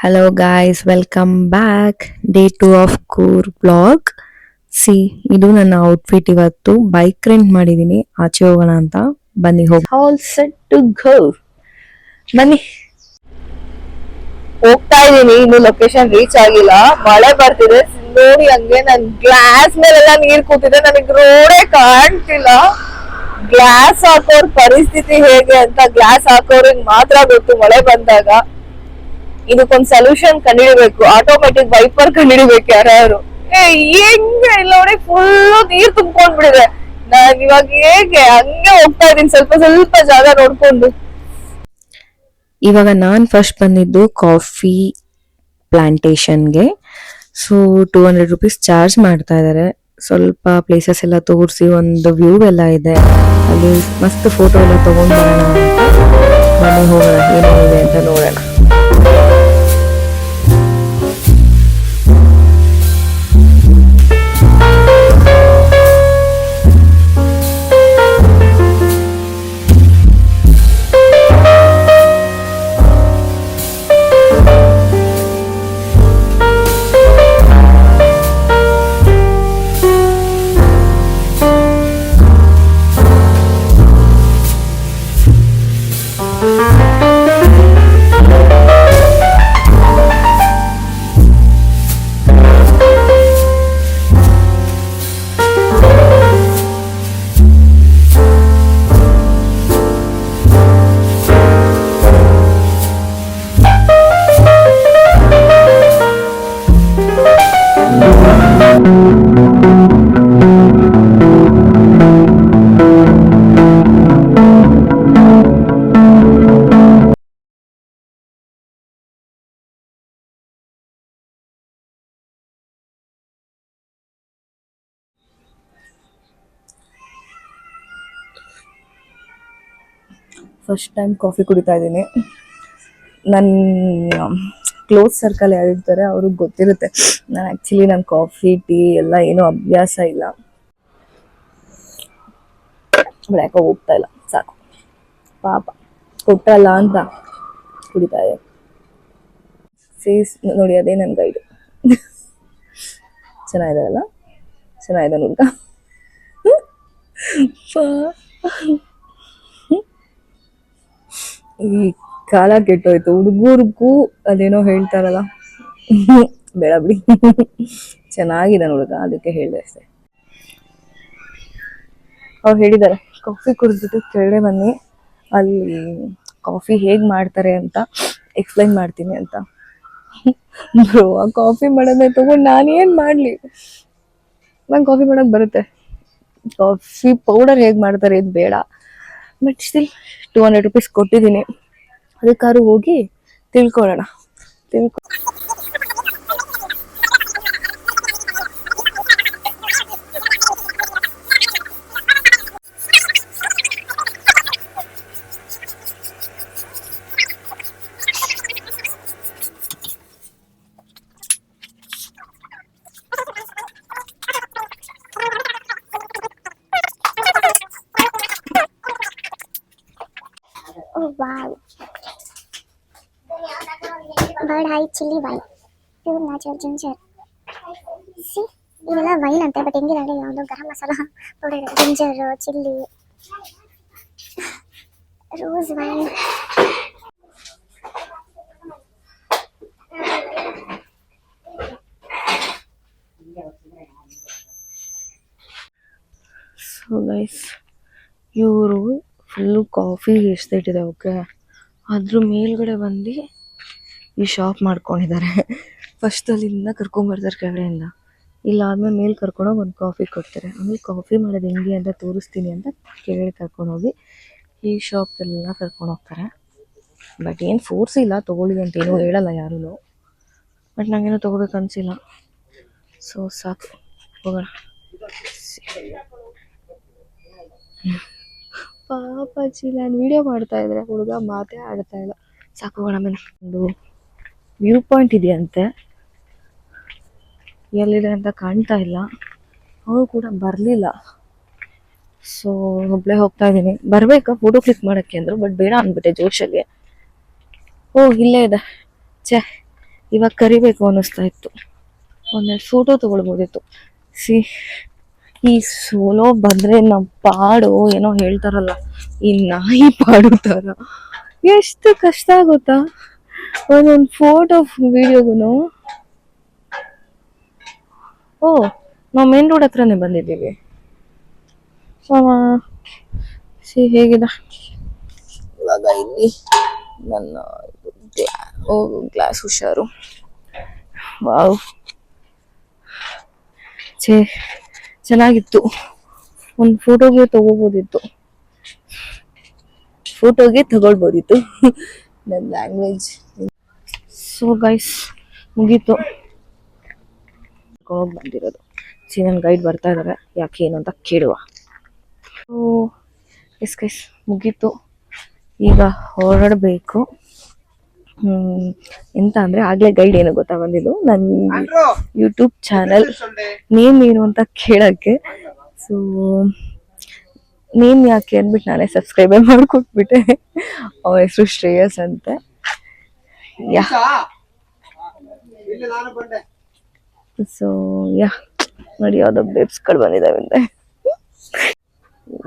Hello guys, welcome back. Day 2 of Coorg blog. See, ಇದು ನನ್ನ outfit. ಇವತ್ತು ಬೈಕ್ ರೆಂಟ್ ಮಾಡಿದ್ದೀನಿ, ಆಚೆ ಹೋಗೋಣ ಅಂತ. ಬನ್ನಿ ಹೋಗಿ. All set to go. ಬನ್ನಿ ಹೋಗ್ತಾ ಇದೀನಿ. ಇನ್ನು ಲೊಕೇಶನ್ ರೀಚ್ ಆಗಿಲ್ಲ, ಮಳೆ ಬರ್ತಿದೆ. ನೋಡಿ ಹಂಗೆ ನನ್ ಗ್ಲಾಸ್ ಮೇಲೆಲ್ಲ ನೀರ್ ಕೂತಿದೆ, ನನಗೆ ರೋಡೇ ಕಾಣ್ತಿಲ್ಲ. ಗ್ಲಾಸ್ ಹಾಕೋರ್ ಪರಿಸ್ಥಿತಿ ಹೇಗೆ ಅಂತ ಗ್ಲಾಸ್ ಹಾಕೋರಿಗೆ ಮಾತ್ರ ಗೊತ್ತು. ಮಳೆ ಬಂದಾಗ ಇದಕ್ಕೊಂದ್ ಸೊಲ್ಯೂಷನ್ ಕಂಡಿಡಿಬೇಕು. ಆಟೋಮೆಟಿಕ್ ವೈಪರ್ ಕಂಡಿಡಿಬೇಕು ಯಾರು. ಹೆಂಗೆ ಇಲ್ಲ ನೋಡಿ, ಫುಲ್ ನೀರ್ ತುಂಬ್ಕೊಂಡ್ಬಿಡಿದೆ. ನಾನ್ ಇವಾಗ ಹೇಗೆ ಹಂಗೆ ಹೋಗ್ತಾ ಇದೀನಿ, ಸ್ವಲ್ಪ ಸ್ವಲ್ಪ ಜಾಗ ನೋಡ್ಕೊಂಡು. ಇವಾಗ ನಾನ್ ಫಸ್ಟ್ ಬಂದಿದ್ದು ಕಾಫಿ ಪ್ಲಾಂಟೇಶನ್ಗೆ. ಸೊ 200 rupees ಚಾರ್ಜ್ ಮಾಡ್ತಾ ಇದಾರೆ. ಸ್ವಲ್ಪ ಪ್ಲೇಸಸ್ ಎಲ್ಲ ತೋರಿಸಿ, ಒಂದು ವ್ಯೂ ಎಲ್ಲ ಇದೆ ಅಲ್ಲಿ, ಮಸ್ತ್ ಫೋಟೋ ಎಲ್ಲ ತಗೊಂಡ್ ಬರೋಣ ಅಂತ. ಬನ್ನಿ ಹೋಗೋಣ, ಏನೇನಿದೆ ಅಂತ ನೋಡೋಣ. ಫಸ್ಟ್ ಟೈಮ್ ಕಾಫಿ ಕುಡಿತಾ ಇದ್ದೀನಿ. ನನ್ನ ಕ್ಲೋಸ್ ಸರ್ಕಲ್ ಯಾರಿರ್ತಾರೆ ಅವ್ರಿಗೆ ಗೊತ್ತಿರುತ್ತೆ. ನಾನು ಕಾಫಿ ಟೀ ಎಲ್ಲ ಏನೂ ಅಭ್ಯಾಸ ಇಲ್ಲ. ಯಾಕೋ ಹೋಗ್ತಾ ಇಲ್ಲ, ಸಾಕು ಪಾಪ ಕೊಟ್ಟಲ್ಲ ಅಂತ ಕುಡಿತಾ ಇದೆ. ಫೇಸ್ ನೋಡಿ, ಅದೇ ನನ್ನ ಗೈಡು. ಚೆನ್ನಾಗಿದಾರಲ್ಲ, ಚೆನ್ನಾಗಿದೆ ನೋಡ್ಕ. ಈ ಕಾಲ ಕೆಟ್ಟೋಯ್ತು, ಹುಡುಗರ್ಗೂ ಅದೇನೋ ಹೇಳ್ತಾರಲ್ಲ. ಬೇಡ ಬಿಡಿ, ಚೆನ್ನಾಗಿದೆ ನೋಡ್ಕ, ಅದಕ್ಕೆ ಹೇಳಿದೆ ಅಷ್ಟೇ. ಅವ್ರು ಹೇಳಿದ್ದಾರೆ ಕಾಫಿ ಕುಡಿದ್ಬಿಟ್ಟು ಕೆಳಗಡೆ ಬನ್ನಿ, ಅಲ್ಲಿ ಕಾಫಿ ಹೇಗೆ ಮಾಡ್ತಾರೆ ಅಂತ ಎಕ್ಸ್ಪ್ಲೈನ್ ಮಾಡ್ತೀನಿ ಅಂತ. ಬ್ರೋ, ಆ ಕಾಫಿ ಮಾಡೋದೇ ತಗೊಂಡು ನಾನೇನು ಮಾಡಲಿ? ನಂಗೆ ಕಾಫಿ ಮಾಡೋಕೆ ಬರುತ್ತೆ. ಕಾಫಿ ಪೌಡರ್ ಹೇಗೆ ಮಾಡ್ತಾರೆ ಇದು ಬೇಡ. ಬಟ್ ಸ್ಟಿಲ್ 200 rupees ಕೊಟ್ಟಿದ್ದೀನಿ, ಅದಕ್ಕಾದ್ರೂ ಹೋಗಿ ತಿಳ್ಕೊಳ್ಳೋಣ. Oh wow! Bird eye chili wine, pure natural ginger. See, ಇದೆಲ್ಲ ವೈನ್ ಅಂತೆ, ಬಟ್ ಹೆಂಗಿದೆ ಅಂದರೆ ಯಾವುದೋ ಗರಂ ಮಸಾಲ ಪೌಡರ್ ಇದೆ. Ginger, chilli, rose wine. So guys, ಇವರು ಫುಲ್ಲು ಕಾಫಿ ಎಸ್ಟೇಟ್ ಇದೆ, ಓಕೆ. ಅದ್ರ ಮೇಲ್ಗಡೆ ಬಂದು ಈ ಶಾಪ್ ಮಾಡ್ಕೊಂಡಿದ್ದಾರೆ. ಫಸ್ಟ್ ಅಲ್ಲಿಂದ ಕರ್ಕೊಂಬರ್ತಾರೆ ಕೆಳಗಡೆಯಿಂದ, ಇಲ್ಲಾದ್ಮೇಲೆ ಮೇಲೆ ಕರ್ಕೊಂಡೋಗಿ ಒಂದು ಕಾಫಿ ಕೊಡ್ತಾರೆ. ಆಮೇಲೆ ಕಾಫಿ ಮಾಡೋದು ಹೆಂಗೆ ಅಂತ ತೋರಿಸ್ತೀನಿ ಅಂತ ಕೆಳಗಡೆ ಕರ್ಕೊಂಡೋಗಿ ಈ ಶಾಪೆಲ್ಲ ಕರ್ಕೊಂಡು ಹೋಗ್ತಾರೆ. ಬಟ್ ಏನು ಫೋರ್ಸ್ ಇಲ್ಲ ತೊಗೊಳ್ಳಿ ಅಂತ, ಏನೂ ಹೇಳಲ್ಲ ಯಾರೂ. ಬಟ್ ನನಗೇನೋ ತೊಗೋಬೇಕು ಅನಿಸಿಲ್ಲ, ಸೊ ಸಾಕು, ಹೋಗೋಣ. ಪಾಪಾಜಿ, ನಾನು ವಿಡಿಯೋ ಮಾಡ್ತಾ ಇದ್ರೆ ಹುಡುಗ ಮಾತೇ ಆಡ್ತಾ ಇಲ್ಲ. ಸಾಕು, ಹೋಗೋಣ ಮೇಲೆ. ಒಂದು ವ್ಯೂ ಪಾಯಿಂಟ್ ಇದೆಯಂತೆ, ಎಲ್ಲಿದೆ ಅಂತ ಕಾಣ್ತಾ ಇಲ್ಲ. ಅವರು ಕೂಡ ಬರಲಿಲ್ಲ, ಸೊ ಒಬ್ಬಳೇ ಹೋಗ್ತಾ ಇದ್ದೀನಿ. ಬರಬೇಕಾ ಫೋಟೋ ಕ್ಲಿಕ್ ಮಾಡೋಕ್ಕೆ ಅಂದರು, ಬಟ್ ಬೇಡ ಅಂದ್ಬಿಟ್ಟೆ ಜೋಶಲ್ಲಿ. ಓ, ಇಲ್ಲೇ ಇದೆ. ಛೇ, ಇವಾಗ ಕರಿಬೇಕು ಅನ್ನಿಸ್ತಾ ಇತ್ತು, ಒಂದೆರಡು ಫೋಟೋ ತಗೊಳ್ಬೋದಿತ್ತು. ಸಿ ಈ ಸೋಲೋ ಬಂದ್ರೆ ನಮ್ಮ ಪಾಡು ಏನೋ ಹೇಳ್ತಾರಲ್ಲ, ಈ ನಾಯಿ ಪಾಡು ತರ ಎಷ್ಟು ಕಷ್ಟ ಆಗುತ್ತಾ ಒಂದೊಂದು ಫೋಟೋ ವಿಡಿಯೋಗೂ. ಓ, ನಾವು ಮೇನ್ ರೋಡ್ ಹತ್ರನೇ ಬಂದಿದ್ದೀವಿ. ಸಿ ಹೇಗಿದೆ ಇವಾಗ ಇಲ್ಲಿ ನನ್ನ ಗ್ಲಾಸ್ ಹುಷಾರು. ವಾವ್, ಚೆನ್ನಾಗಿತ್ತು. ಒಂದು ಫೋಟೋಗೆ ತಗೋಬೋದಿತ್ತು ನನ್ನ ಲ್ಯಾಂಗ್ವೇಜ್. ಸೊ ಗೈಸ್, ಮುಗೀತು ಹೋಗಿ ಬಂದಿರೋದು. ನನ್ನ ಗೈಡ್ ಬರ್ತಾ ಇದ್ದಾರೆ, ಯಾಕೆ ಏನು ಅಂತ ಕೇಳುವ. ಸೊ ಎಸ್ ಗೈಸ್, ಮುಗೀತು. ಈಗ ಹೊರಡಬೇಕು. ಎಂತ ಅಂದ್ರೆ ಆಗ್ಲೇ ಗೈಡ್ ಏನು ಗೊತ್ತಾ ಬಂದಿದ್ದು, ನನ್ನ ಯೂಟ್ಯೂಬ್ ಚಾನಲ್ ನೇಮ್ ಏನು ಅಂತ ಕೇಳಕ್ಕೆ. ಸೊ ನೇಮ್ ಯಾಕೆ ಅಂದ್ಬಿಟ್ಟು ನಾನೇ ಸಬ್ಸ್ಕ್ರೈಬರ್ ಮಾಡ್ಕೊಟ್ಬಿಟ್ಟೆ. ಅವನ ಹೆಸರು ಶ್ರೇಯಸ್ ಅಂತೆ. ಯಾ ಸೊ ಯಾ ನೋಡಿ, ಯಾವ್ದೋ ಬೇಬ್ಸ್ಗಳು ಬಂದಿದ್ದಾವೆ.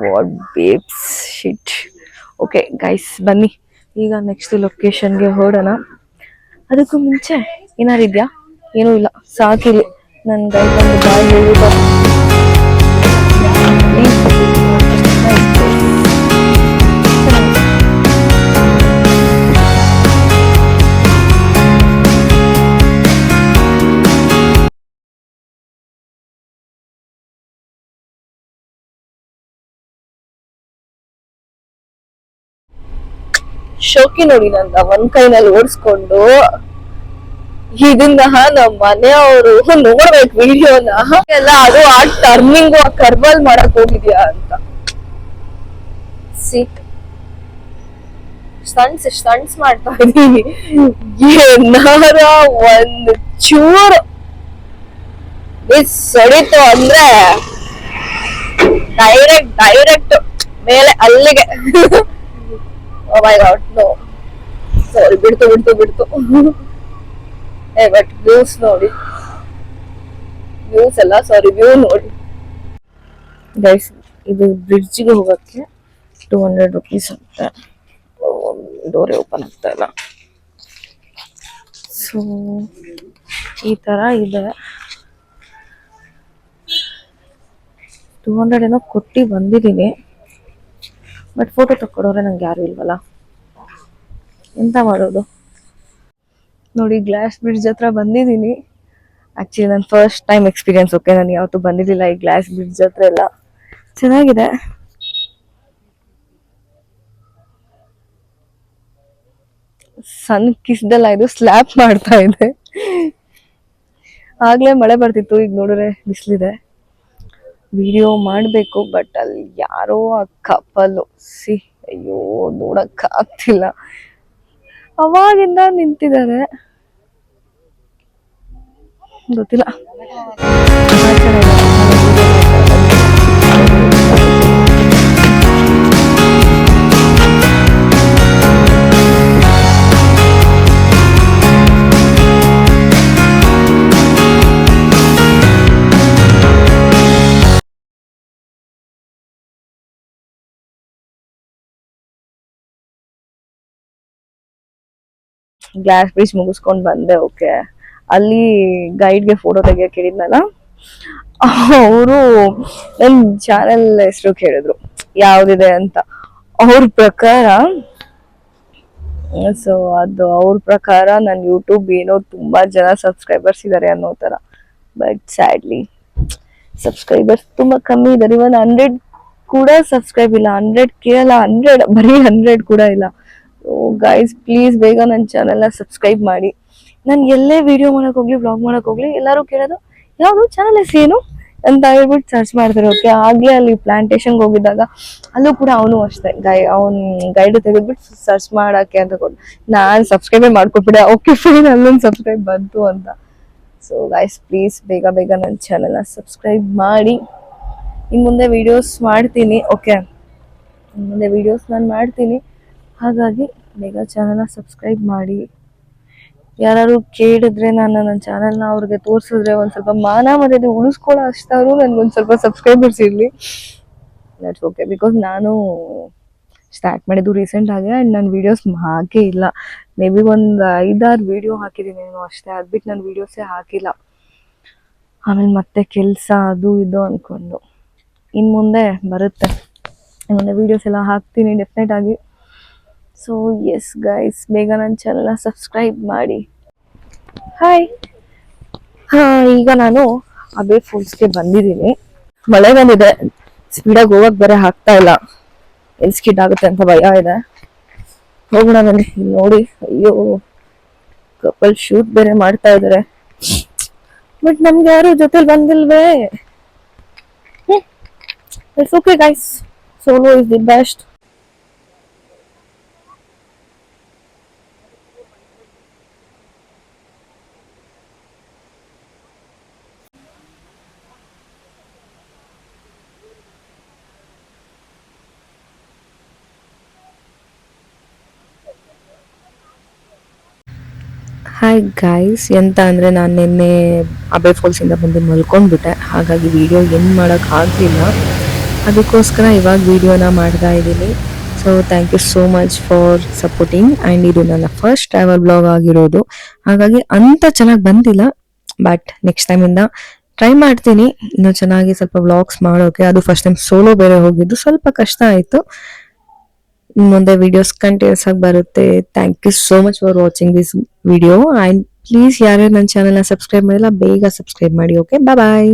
What babes shit. Okay guys, ಬನ್ನಿ ಈಗ ನೆಕ್ಸ್ಟ್ ಲೊಕೇಶನ್ಗೆ ಹೊರಡೋಣ. ಅದಕ್ಕೂ ಮುಂಚೆ ಏನಾರು ಇದೆಯಾ? ಏನೂ ಇಲ್ಲ, ಸಾಕಿಲ್ಲ. ನನ್ನ ಗೈಡ್ ಬಂದು ಬಾಯ್ ಹೋಗಿದ್ದ. ಶೋಕಿ ನೋಡಿ, ನನ್ನ ಒಂದ್ ಕೈನಲ್ಲಿ ಓಡಿಸ್ಕೊಂಡು ಇದನ್ನ ನಮ್ಮ ಮನೆಯವರು ನೋಡ್ಬೇಕು ವಿಡಿಯೋನ ಎಲ್ಲ. ಅದು ಆ ಟರ್ನಿಂಗ್, ಆ ಕರ್ಬಲ್ ಮಾಡಕ್ ಹೋಗಿದ್ಯಾ ಅಂತ. ಸ್ಟಂಟ್ಸ್ ಮಾಡ್ತಾ ಇದೀನಿ. ಏನಾರ ಒಂದು ಚೂರು ಸಡಿತು ಅಂದ್ರೆ ಡೈರೆಕ್ಟ್ ಮೇಲೆ ಅಲ್ಲಿಗೆ. Oh my god, no. Sorry, ಬಿಡ್ತು. ಬಟ್ ವ್ಯೂಸ್ ನೋಡಿ, ವ್ಯೂ ನೋಡಿ ಗೈಸ್. ಇದು ಬ್ರಿಡ್ಜ್ಗೆ ಹೋಗಕ್ಕೆ 200 rupees ಅಂತ. ಡೋರೇ ಓಪನ್ ಆಗ್ತಾ ಇಲ್ಲ. ಸೊ ಈ ತರ ಇದೆ. 200 ಏನೋ ಕೊಟ್ಟು ಬಂದಿದ್ದೀನಿ, ಬಟ್ ಫೋಟೋ ತಕ್ಕೊಡೋರೆ ನಂಗೆ ಯಾರು ಇಲ್ವಲ್ಲ, ಎಂತ ಮಾಡೋದು. ನೋಡಿ, ಗ್ಲಾಸ್ ಬ್ರಿಡ್ಜ್ ಹತ್ರ ಬಂದಿದ್ದೀನಿ. ಆಕ್ಚುಲಿ ನನ್ನ ಫಸ್ಟ್ ಟೈಮ್ ಎಕ್ಸ್ಪೀರಿಯನ್ಸ್. ಓಕೆ, ನಾನು ಯಾವತ್ತೂ ಬಂದಿರಲಿಲ್ಲ ಈ ಗ್ಲಾಸ್ ಬ್ರಿಡ್ಜ್ ಹತ್ರ ಎಲ್ಲ. ಚೆನ್ನಾಗಿದೆ. ಸನ್ ಕಿಸ್ದಲ್ಲ, ಇದು ಸ್ಲ್ಯಾಪ್ ಮಾಡ್ತಾ ಇದೆ. ಆಗ್ಲೇ ಮಳೆ ಬರ್ತಿತ್ತು, ಈಗ ನೋಡಿದ್ರೆ ಬಿಸಿಲಿದೆ. ವಿಡಿಯೋ ಮಾಡಬೇಕು, ಬಟ್ ಅಲ್ಲಿ ಯಾರೋ ಆ ಕಪಲ್ ಅಯ್ಯೋ ನೋಡಕ್ ಆಗ್ತಿಲ್ಲ. ಅವಾಗಿಂದ ನಿಂತಿದ್ದಾರೆ, ಗೊತ್ತಿಲ್ಲ. ಗ್ಲಾಸ್ ಬ್ರಿಡ್ಜ್ ಮುಗಿಸ್ಕೊಂಡ್ ಬಂದೆ. ಓಕೆ, ಅಲ್ಲಿ ಗೈಡ್ಗೆ ಫೋಟೋ ತೆಗಿಯಕ್ ಕೇಳಿದ್ನಲ್ಲ, ಅವರು ನನ್ ಚಾನೆಲ್ ಹೆಸರು ಕೇಳಿದ್ರು ಯಾವ್ದಿದೆ ಅಂತ. ಅವ್ರ ಪ್ರಕಾರ ನನ್ನ ಯೂಟ್ಯೂಬ್ ಏನೋ ತುಂಬಾ ಜನ ಸಬ್ಸ್ಕ್ರೈಬರ್ಸ್ ಇದಾರೆ ಅನ್ನೋ ತರ. ಬಟ್ ಸ್ಯಾಡ್ಲಿ ಸಬ್ಸ್ಕ್ರೈಬರ್ಸ್ ತುಂಬಾ ಕಮ್ಮಿ ಇದಾರೆ. ಇವನ್ 100 ಕೂಡ ಸಬ್ಸ್ಕ್ರೈಬ್ ಇಲ್ಲ. 100 ಕೇಳಲ್ಲ, 100 ಬರೀ 100 ಕೂಡ ಇಲ್ಲ. ಗೈಸ್ ಪ್ಲೀಸ್ ಬೇಗ ನನ್ನ ಚಾನೆಲ್ನ ಸಬ್ಸ್ಕ್ರೈಬ್ ಮಾಡಿ. ನಾನು ಎಲ್ಲೇ ವಿಡಿಯೋ ಮಾಡಕ್ ಹೋಗ್ಲಿ, ವ್ಲಾಗ್ ಮಾಡಕ್ ಹೋಗ್ಲಿ, ಎಲ್ಲರೂ ಕೇಳೋದು ಯಾವುದು ಚಾನೆಲ್ ಹೆಸರು ಏನು ಅಂತ ಹೇಳ್ಬಿಟ್ಟು ಸರ್ಚ್ ಮಾಡ್ತಾರೆ. ಓಕೆ, ಆಗ್ಲೇ ಅಲ್ಲಿ ಪ್ಲಾಂಟೇಶನ್ಗೆ ಹೋಗಿದ್ದಾಗ ಅಲ್ಲೂ ಕೂಡ ಅವನು ಅಷ್ಟೇ ಗೈಡ್ ತೆಗೆದ್ಬಿಟ್ಟು ಸರ್ಚ್ ಮಾಡಕ್ಕೆ ಅಂತ ಕೊಟ್ಟು ನಾನು ಸಬ್ಸ್ಕ್ರೈಬೇ ಮಾಡ್ಕೊಬಿಟ್ಟೆ. ಓಕೆ ಫೈನ್, ಅಲ್ಲೊಂದು ಸಬ್ಸ್ಕ್ರೈಬ್ ಬಂತು ಅಂತ. ಸೊ ಗೈಸ್ ಪ್ಲೀಸ್ ಬೇಗ ನನ್ನ ಚಾನೆಲ್ನ ಸಬ್ಸ್ಕ್ರೈಬ್ ಮಾಡಿ. ಇನ್ನು ಮುಂದೆ ವಿಡಿಯೋಸ್ ಮಾಡ್ತೀನಿ. ಓಕೆ, ಇನ್ನು ಮುಂದೆ ವಿಡಿಯೋಸ್ ನಾನು ಮಾಡ್ತೀನಿ, ಹಾಗಾಗಿ ಬೇಗ ಚಾನೆಲ್ನ ಸಬ್ಸ್ಕ್ರೈಬ್ ಮಾಡಿ. ಯಾರು ಕೇಳಿದ್ರೆ ನಾನು ನನ್ನ ಚಾನೆಲ್ನ ಅವ್ರಿಗೆ ತೋರಿಸಿದ್ರೆ ಒಂದು ಸ್ವಲ್ಪ ಮಾನ ಮರ್ಯಾದೆ ಉಳಿಸ್ಕೊಳ್ಳೋ ಅಷ್ಟಾದ್ರೂ ನನ್ಗೊಂದು ಸ್ವಲ್ಪ ಸಬ್ಸ್ಕ್ರೈಬರ್ಸ್ ಇರಲಿ. That's okay. ಬಿಕಾಸ್ ನಾನು ಸ್ಟಾರ್ಟ್ ಮಾಡಿದ್ದು ರೀಸೆಂಟ್ ಆಗಿ ಆ್ಯಂಡ್ ನಾನು ವೀಡಿಯೋಸ್ ಹಾಕೇ ಇಲ್ಲ. ಮೇ ಬಿ ಒಂದು 5-6 ವೀಡಿಯೋ ಹಾಕಿದ್ದೀನಿ ನಾನು ಅಷ್ಟೇ. ಅದು ಬಿಟ್ಟು ನಾನು ವೀಡಿಯೋಸೇ ಹಾಕಿಲ್ಲ. ಆಮೇಲೆ ಮತ್ತೆ ಕೆಲಸ ಅದು ಇದು ಅಂದ್ಕೊಂಡು ಇನ್ನು ಮುಂದೆ ಬರುತ್ತೆ. ಇನ್ನು ಮುಂದೆ ವೀಡಿಯೋಸ್ ಎಲ್ಲ ಹಾಕ್ತೀನಿ ಡೆಫಿನೆಟ್ ಆಗಿ. ಸೊ ಎಸ್ ಗೈಸ್, ಬೇಗ ನನ್ನ ಚಾನಲ್ನ ಸಬ್ಸ್ಕ್ರೈಬ್ ಮಾಡಿ. ಹಾಯ್. ಈಗ ನಾನು ಅಬೆ ಫಾಲ್ಸ್ಗೆ ಬಂದಿದ್ದೀನಿ. ಮಳೆ ಬಂದಿದೆ, ಸ್ಪೀಡಾಗಿ ಹೋಗಕ್ಕೆ ಬೇರೆ ಆಗ್ತಾ ಇಲ್ಲ. ಎಲ್ಲಿ ಸ್ಕಿಡ್ ಆಗುತ್ತೆ ಅಂತ ಭಯ ಇದೆ. ಹೋಗೋಣ ಬನ್ನಿ. ಇಲ್ಲಿ ನೋಡಿ, ಅಯ್ಯೋ ಕಪಲ್ ಶೂಟ್ ಬೇರೆ ಮಾಡ್ತಾ ಇದಾರೆ. ಬಟ್ ನಮ್ಗೆ ಯಾರು ಜೊತೆಲಿ ಬಂದಿಲ್ವೇ. It's okay guys, solo is the best. Hi guys, ಎಂತ ಅಂದರೆ ನಾನು ನಿನ್ನೆ ಅಬೆ ಫಾಲ್ಸಿಂದ ಬಂದು ಮಲ್ಕೊಂಡ್ಬಿಟ್ಟೆ. ಹಾಗಾಗಿ ವಿಡಿಯೋ ಏನು ಮಾಡೋಕ್ಕೆ ಆಗಲಿಲ್ಲ. ಅದಕ್ಕೋಸ್ಕರ ಇವಾಗ ವಿಡಿಯೋನ ಮಾಡ್ತಾ ಇದ್ದೀನಿ. So thank you so much for supporting. And ಇದು ನನ್ನ ಫಸ್ಟ್ ಟ್ರಾವೆಲ್ ಬ್ಲಾಗ್ ಆಗಿರೋದು, ಹಾಗಾಗಿ ಅಂಥ ಚೆನ್ನಾಗಿ ಬಂದಿಲ್ಲ. ಬಟ್ ನೆಕ್ಸ್ಟ್ ಟೈಮಿಂದ ಟ್ರೈ ಮಾಡ್ತೀನಿ ಇನ್ನೂ ಚೆನ್ನಾಗಿ ಸ್ವಲ್ಪ ವ್ಲಾಗ್ಸ್ ಮಾಡೋಕೆ. ಅದು ಫಸ್ಟ್ ಟೈಮ್ ಸೋಲೋ ಬೇರೆ ಹೋಗಿದ್ದು, ಸ್ವಲ್ಪ ಕಷ್ಟ ಆಯಿತು. ಮುಂದೆ ವಿಡಿಯೋಸ್ ಕಂಟಿನ್ಯೂಸ್ ಆಗಿ ಬರುತ್ತೆ. Thank you so much for watching this video. And please ಯಾರ್ಯಾರು ನನ್ನ ಚಾನಲ್ನ ಸಬ್ಸ್ಕ್ರೈಬ್ ಮಾಡಿಲ್ಲ ಬೇಗ ಸಬ್ಸ್ಕ್ರೈಬ್ ಮಾಡಿ. ಓಕೆ, ಬಾಯ್.